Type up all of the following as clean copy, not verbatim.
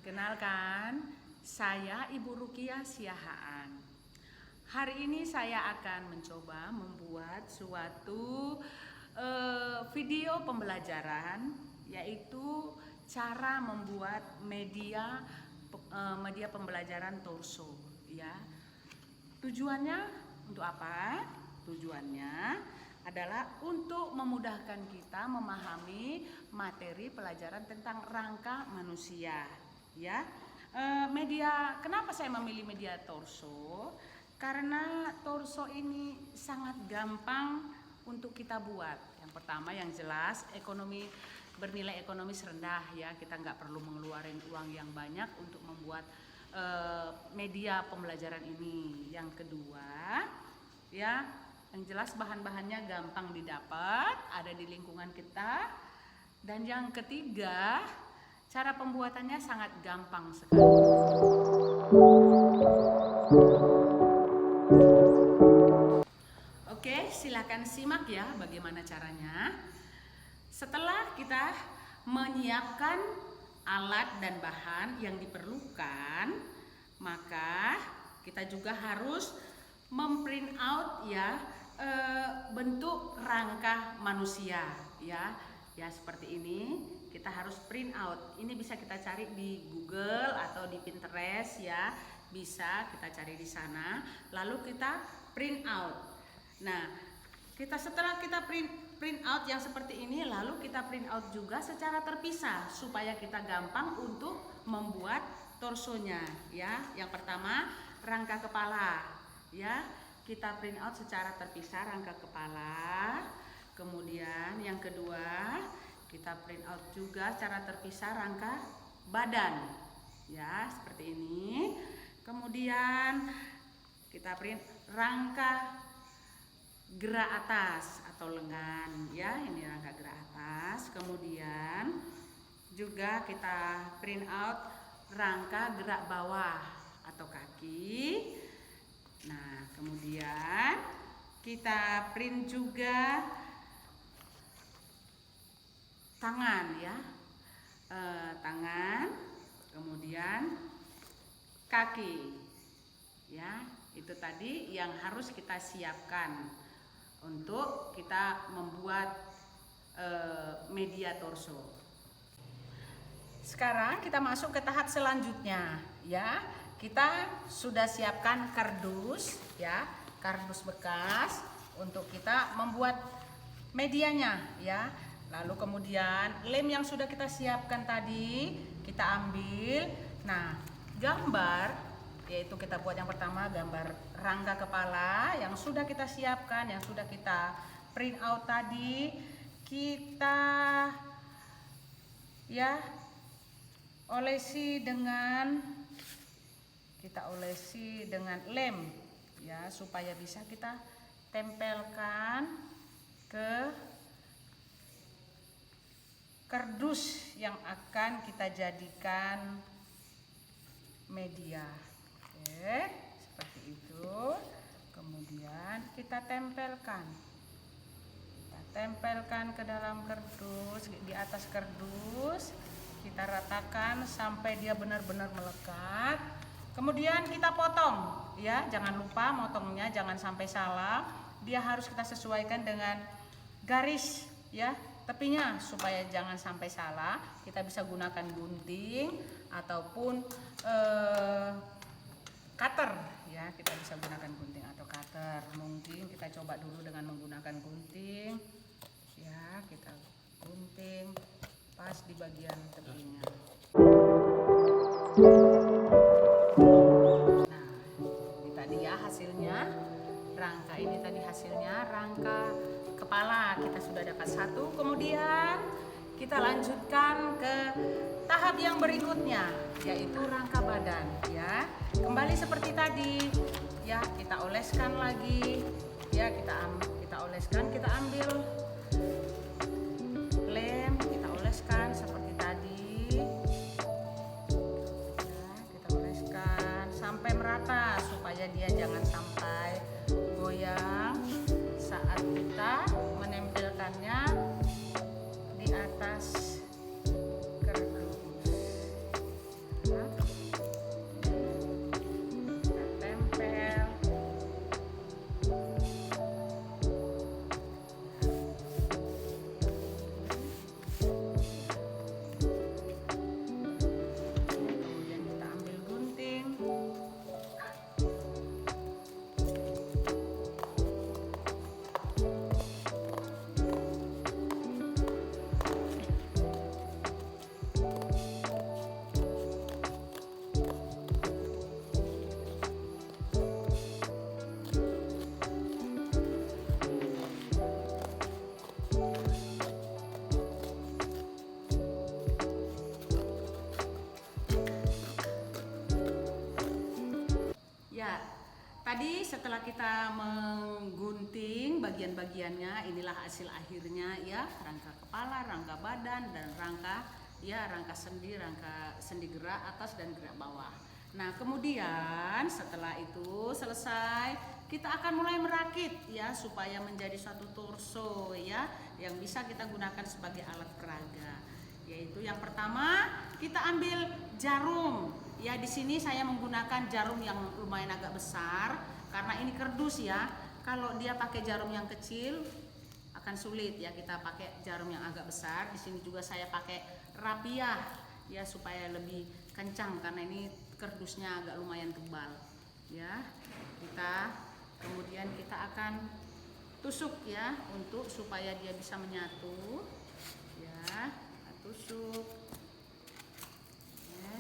Perkenalkan, saya Ibu Rukiah Siahaan. Hari ini saya akan mencoba membuat suatu video pembelajaran, yaitu cara membuat media pembelajaran torso. Ya, tujuannya untuk apa? Tujuannya adalah untuk memudahkan kita memahami materi pelajaran tentang rangka manusia. Ya, kenapa saya memilih media torso? Karena torso ini sangat gampang untuk kita buat. Yang pertama, yang jelas bernilai ekonomis rendah, ya, kita nggak perlu mengeluarkan uang yang banyak untuk membuat media pembelajaran ini. Yang kedua, ya, yang jelas bahan-bahannya gampang didapat, ada di lingkungan kita. Dan yang ketiga, cara pembuatannya sangat gampang sekali. Oke, silakan simak ya bagaimana caranya. Setelah kita menyiapkan alat dan bahan yang diperlukan, maka kita juga harus memprint out ya bentuk rangka manusia, ya seperti ini. Kita harus print out. Ini bisa kita cari di Google atau di Pinterest, ya, bisa kita cari di sana. Lalu kita print out. Nah, setelah kita print out yang seperti ini, lalu kita print out juga secara terpisah supaya kita gampang untuk membuat torsonya, ya. Yang pertama, rangka kepala, ya. Kita print out secara terpisah rangka kepala. Kemudian yang kedua, kita print out juga secara terpisah rangka badan, ya, seperti ini. Kemudian kita print rangka gerak atas atau lengan, ya, ini rangka gerak atas. Kemudian juga kita print out rangka gerak bawah atau kaki. Nah, kemudian kita print juga tangan, ya, tangan, kemudian kaki, ya. Itu tadi yang harus kita siapkan untuk kita membuat media torso. Sekarang kita masuk ke tahap selanjutnya, ya. Kita sudah siapkan kardus, ya, kardus bekas untuk kita membuat medianya, ya. Lalu kemudian lem yang sudah kita siapkan tadi kita ambil. Nah, gambar, yaitu kita buat yang pertama gambar rangka kepala yang sudah kita siapkan, yang sudah kita print out tadi, kita olesi dengan lem, ya, supaya bisa kita tempelkan ke kardus yang akan kita jadikan media. Oke, seperti itu. Kemudian kita tempelkan ke dalam kardus, di atas kardus kita ratakan sampai dia benar-benar melekat. Kemudian kita potong, ya, jangan lupa motongnya jangan sampai salah. Dia harus kita sesuaikan dengan garis, ya, tepinya supaya jangan sampai salah. Kita bisa gunakan gunting ataupun cutter, ya, kita bisa gunakan gunting atau cutter. Mungkin kita coba dulu dengan menggunakan gunting, ya, kita gunting pas di bagian tepinya. Nah, ini tadi ya hasilnya. Rangka ini tadi hasilnya rangka kepala kita sudah dapat satu. Kemudian kita lanjutkan ke tahap yang berikutnya, yaitu rangka badan, ya. Kembali seperti tadi, ya, kita oleskan lagi, ya, kita oleskan, kita ambil lem, kita oleskan seperti tadi, ya, kita oleskan sampai merata supaya dia jangan sampai goyang saat kita menempelkannya di atas kardus. Tadi setelah kita menggunting bagian-bagiannya, inilah hasil akhirnya ya, rangka kepala, rangka badan, dan rangka sendi gerak atas dan gerak bawah. Nah, kemudian setelah itu selesai, kita akan mulai merakit ya supaya menjadi satu torso ya yang bisa kita gunakan sebagai alat peraga. Yaitu yang pertama, kita ambil jarum. Ya, di sini saya menggunakan jarum yang lumayan agak besar karena ini kerdus ya. Kalau dia pakai jarum yang kecil akan sulit ya, kita pakai jarum yang agak besar. Di sini juga saya pakai rapiah ya supaya lebih kencang karena ini kerdusnya agak lumayan tebal ya. Kemudian kita akan tusuk ya untuk supaya dia bisa menyatu ya. Kita tusuk ya.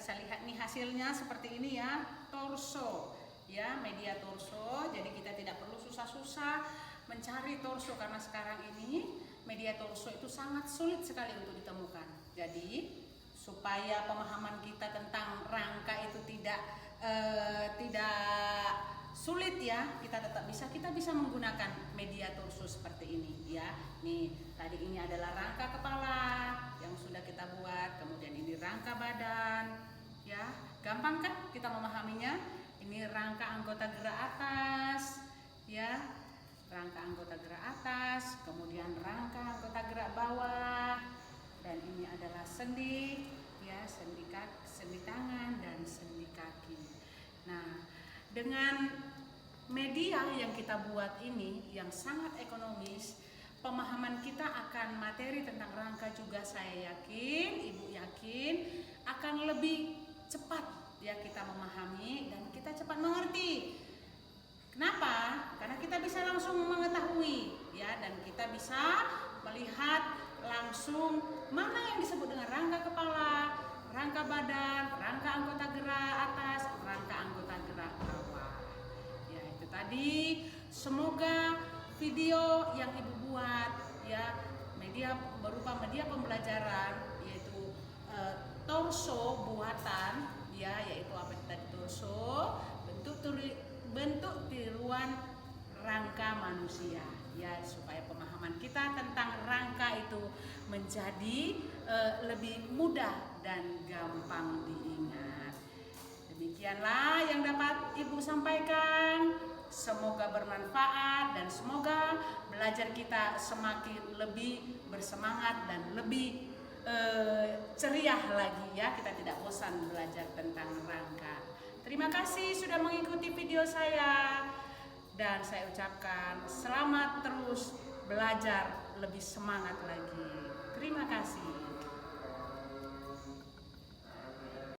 Bisa lihat nih hasilnya seperti ini ya, torso ya, media torso. Jadi kita tidak perlu susah-susah mencari torso karena sekarang ini media torso itu sangat sulit sekali untuk ditemukan. Jadi supaya pemahaman kita tentang rangka itu tidak sulit ya, kita bisa menggunakan media torso seperti ini ya. Nih, tadi ini adalah rangka kepala yang sudah kita buat, kemudian ini rangka badan. Ya, gampang kan kita memahaminya? Ini rangka anggota gerak atas, ya, rangka anggota gerak atas, kemudian rangka anggota gerak bawah, dan ini adalah sendi, ya, sendi tangan dan sendi kaki. Nah, dengan media yang kita buat ini yang sangat ekonomis, pemahaman kita akan materi tentang rangka juga saya yakin, ibu yakin akan lebih cepat ya kita memahami dan kita cepat mengerti. Kenapa? Karena kita bisa langsung mengetahui ya, dan kita bisa melihat langsung mana yang disebut dengan rangka kepala, rangka badan, rangka anggota gerak atas, rangka anggota gerak bawah. Ya, itu tadi. Semoga video yang ibu buat ya berupa media pembelajaran yaitu torso buatan ya, yaitu apa tadi torso, bentuk tiruan rangka manusia ya, supaya pemahaman kita tentang rangka itu menjadi lebih mudah dan gampang diingat. Demikianlah yang dapat ibu sampaikan. Semoga bermanfaat dan semoga belajar kita semakin lebih bersemangat dan lebih ceria lagi ya, kita tidak bosan belajar tentang rangka. Terima kasih sudah mengikuti video saya dan saya ucapkan selamat terus belajar lebih semangat lagi. Terima kasih.